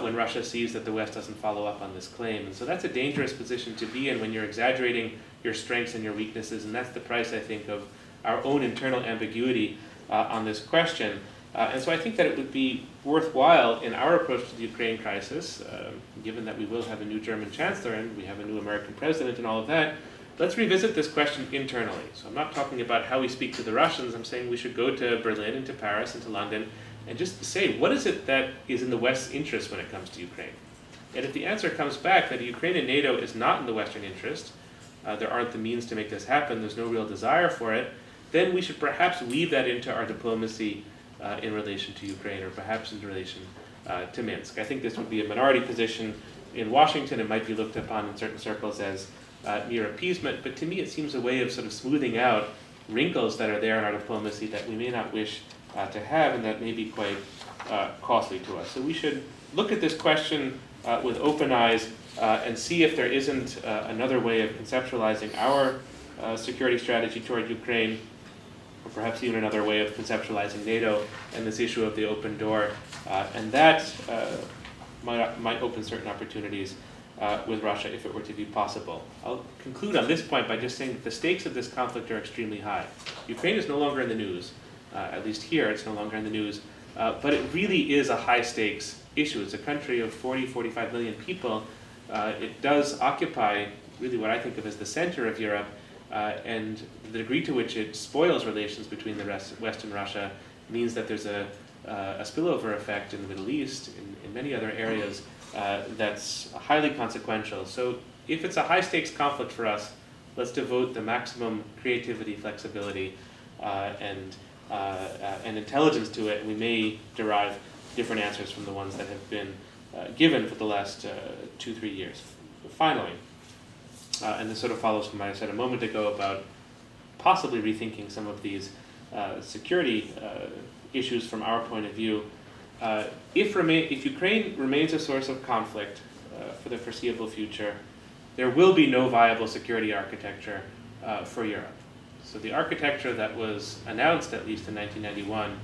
when Russia sees that the West doesn't follow up on this claim. And so that's a dangerous position to be in when you're exaggerating your strengths and your weaknesses, and that's the price, I think, of our own internal ambiguity on this question. And so I think that it would be worthwhile in our approach to the Ukraine crisis, given that we will have a new German chancellor and we have a new American president and all of that, let's revisit this question internally. So I'm not talking about how we speak to the Russians. I'm saying we should go to Berlin and to Paris and to London and just say, what is it that is in the West's interest when it comes to Ukraine? And if the answer comes back that Ukraine and NATO is not in the Western interest, there aren't the means to make this happen, there's no real desire for it, then we should perhaps weave that into our diplomacy in relation to Ukraine, or perhaps in relation to Minsk. I think this would be a minority position in Washington. It might be looked upon in certain circles as mere appeasement, but to me it seems a way of sort of smoothing out wrinkles that are there in our diplomacy that we may not wish to have, and that may be quite costly to us. So we should look at this question with open eyes and see if there isn't another way of conceptualizing our security strategy toward Ukraine, or perhaps even another way of conceptualizing NATO and this issue of the open door. And that might open certain opportunities with Russia if it were to be possible. I'll conclude on this point by just saying that the stakes of this conflict are extremely high. Ukraine is no longer in the news, at least here it's no longer in the news, but it really is a high stakes issue. It's a country of 45 million people. It does occupy really what I think of as the center of Europe, and the degree to which it spoils relations between the West and Russia means that there's a spillover effect in the Middle East, in many other areas, that's highly consequential. So if it's a high-stakes conflict for us, let's devote the maximum creativity, flexibility, and intelligence to it. We may derive different answers from the ones that have been given for the last 2-3 years. Finally, and this sort of follows from what I said a moment ago about possibly rethinking some of these security issues from our point of view. If Ukraine remains a source of conflict for the foreseeable future, there will be no viable security architecture for Europe. So the architecture that was announced, at least in 1991,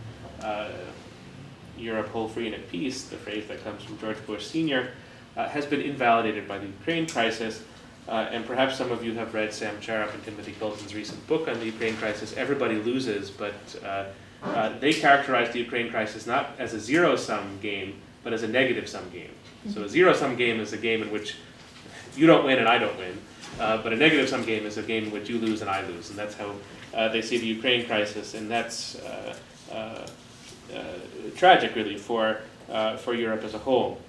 Europe whole, free, and at peace, the phrase that comes from George Bush Sr., has been invalidated by the Ukraine crisis. And perhaps some of you have read Sam Charap and Timothy Colton's recent book on the Ukraine crisis, Everybody Loses, but they characterize the Ukraine crisis not as a zero-sum game, but as a negative-sum game. So a zero-sum game is a game in which you don't win and I don't win, but a negative-sum game is a game in which you lose and I lose, and that's how they see the Ukraine crisis, and that's tragic, really, for Europe as a whole.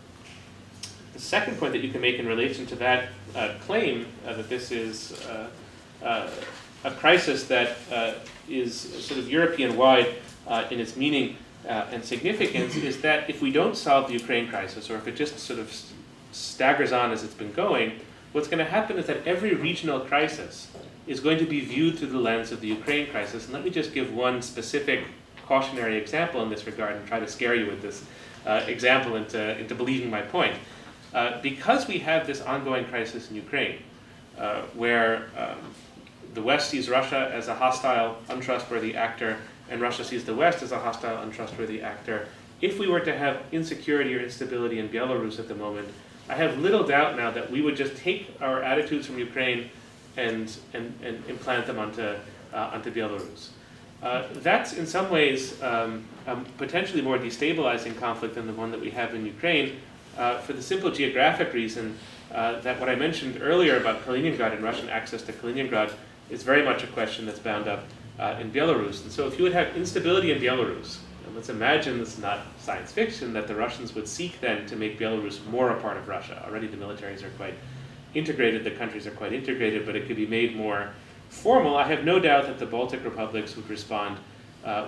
The second point that you can make in relation to that claim that this is a crisis that is sort of European-wide in its meaning and significance is that if we don't solve the Ukraine crisis, or if it just sort of staggers on as it's been going, what's going to happen is that every regional crisis is going to be viewed through the lens of the Ukraine crisis. And let me just give one specific cautionary example in this regard and try to scare you with this example into believing my point. Because we have this ongoing crisis in Ukraine, where the West sees Russia as a hostile, untrustworthy actor, and Russia sees the West as a hostile, untrustworthy actor, if we were to have insecurity or instability in Belarus at the moment, I have little doubt now that we would just take our attitudes from Ukraine and implant them onto Belarus. That's in some ways a potentially more destabilizing conflict than the one that we have in Ukraine, for the simple geographic reason that what I mentioned earlier about Kaliningrad and Russian access to Kaliningrad is very much a question that's bound up in Belarus. And so if you would have instability in Belarus, and let's imagine this is not science fiction, that the Russians would seek then to make Belarus more a part of Russia. Already the militaries are quite integrated, the countries are quite integrated, but it could be made more formal. I have no doubt that the Baltic republics would respond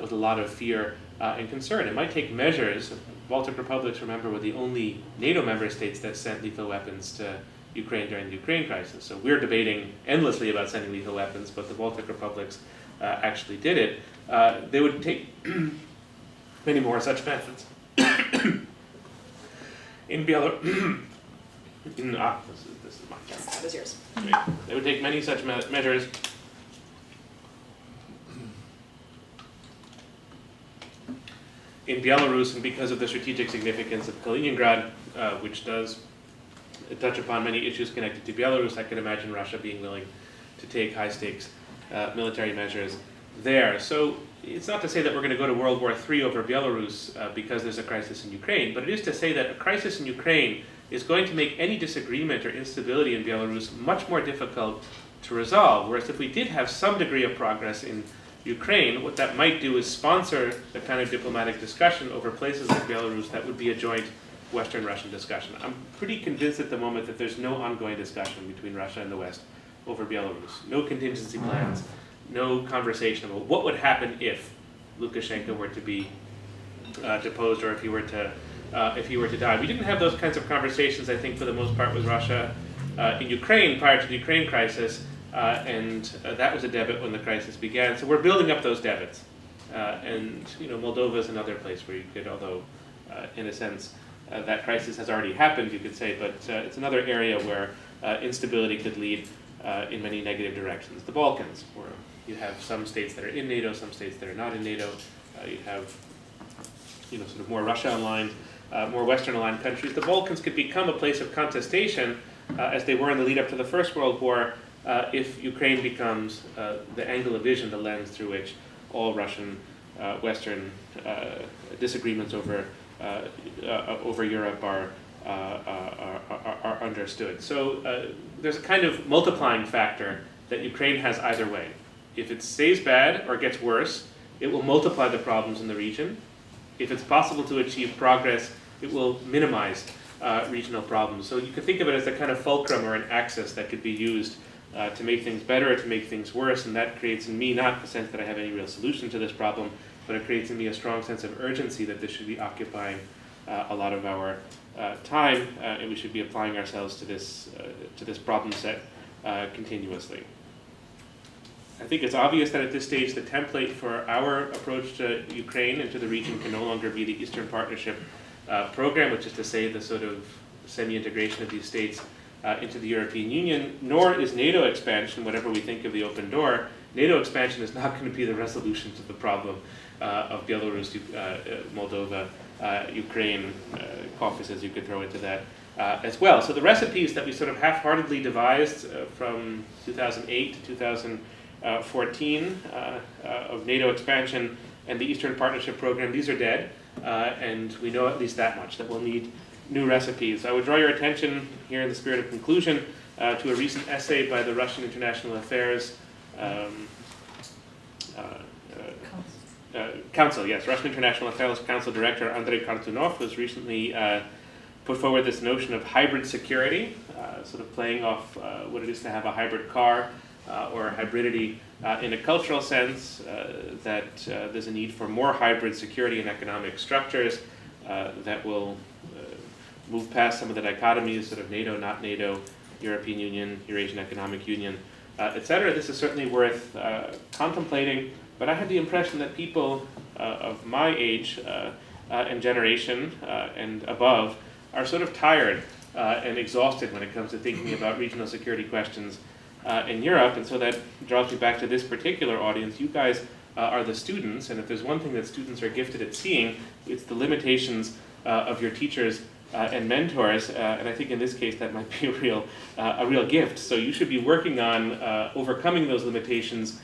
with a lot of fear and concern. It might take measures. Baltic republics, remember, were the only NATO member states that sent lethal weapons to Ukraine during the Ukraine crisis. So we're debating endlessly about sending lethal weapons, but the Baltic republics actually did it. They would take many more such methods. In Belarus, this is my turn. Yes, that was yours. They would take many such measures. In Belarus, and because of the strategic significance of Kaliningrad, which does touch upon many issues connected to Belarus, I could imagine Russia being willing to take high-stakes military measures there. So it's not to say that we're going to go to World War III over Belarus because there's a crisis in Ukraine, but it is to say that a crisis in Ukraine is going to make any disagreement or instability in Belarus much more difficult to resolve. Whereas if we did have some degree of progress in Ukraine, what that might do is sponsor the kind of diplomatic discussion over places like Belarus that would be a joint Western-Russian discussion. I'm pretty convinced at the moment that there's no ongoing discussion between Russia and the West over Belarus. No contingency plans, no conversation about what would happen if Lukashenko were to be deposed or if he were to die. We didn't have those kinds of conversations, I think, for the most part with Russia in Ukraine prior to the Ukraine crisis. And that was a debit when the crisis began. So we're building up those debits. And Moldova is another place where you could, although in a sense that crisis has already happened, you could say, but it's another area where instability could lead in many negative directions. The Balkans, where you have some states that are in NATO, some states that are not in NATO. You have sort of more Russia-aligned, more Western-aligned countries. The Balkans could become a place of contestation, as they were in the lead-up to the First World War, if Ukraine becomes the angle of vision, the lens through which all Russian Western disagreements over Europe are understood. So there's a kind of multiplying factor that Ukraine has either way. If it stays bad or gets worse, it will multiply the problems in the region. If it's possible to achieve progress, it will minimize regional problems. So you could think of it as a kind of fulcrum or an axis that could be used to make things better or to make things worse, and that creates in me not the sense that I have any real solution to this problem, but it creates in me a strong sense of urgency that this should be occupying a lot of our time, and we should be applying ourselves to this problem set continuously. I think it's obvious that at this stage the template for our approach to Ukraine and to the region can no longer be the Eastern Partnership program, which is to say the sort of semi-integration of these states into the European Union, nor is NATO expansion, whatever we think of the open door. NATO expansion is not going to be the resolution to the problem of Belarus, Moldova, Ukraine, Caucasus, you could throw into that as well. So the recipes that we sort of half-heartedly devised from 2008 to 2014 of NATO expansion and the Eastern Partnership Program, these are dead, and we know at least that much, that we'll need new recipes. I would draw your attention here in the spirit of conclusion to a recent essay by the Russian International Affairs Council, yes, Russian International Affairs Council Director Andrei Kartunov has recently put forward this notion of hybrid security, sort of playing off what it is to have a hybrid car or hybridity in a cultural sense, that there's a need for more hybrid security and economic structures that will move past some of the dichotomies, sort of NATO, not NATO, European Union, Eurasian Economic Union, etc. This is certainly worth contemplating, but I had the impression that people of my age and generation and above are sort of tired and exhausted when it comes to thinking about regional security questions in Europe, and so that draws me back to this particular audience. You guys are the students, and if there's one thing that students are gifted at seeing, it's the limitations of your teachers and mentors, and I think in this case that might be a real gift. So you should be working on overcoming those limitations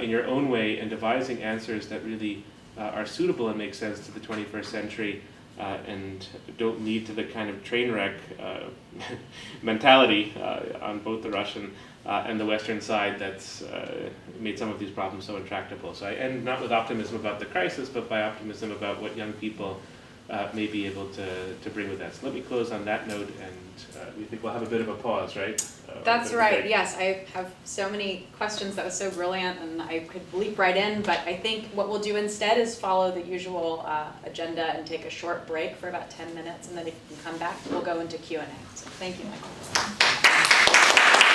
in your own way and devising answers that really are suitable and make sense to the 21st century and don't lead to the kind of train wreck mentality on both the Russian and the Western side that's made some of these problems so intractable. So I end not with optimism about the crisis, but by optimism about what young people may be able to bring with that. So let me close on that note, and we think we'll have a bit of a pause, right? That's right, yes. I have so many questions. That was so brilliant, and I could leap right in, but I think what we'll do instead is follow the usual agenda and take a short break for about 10 minutes, and then if you can come back, we'll go into Q&A. So thank you, Michael.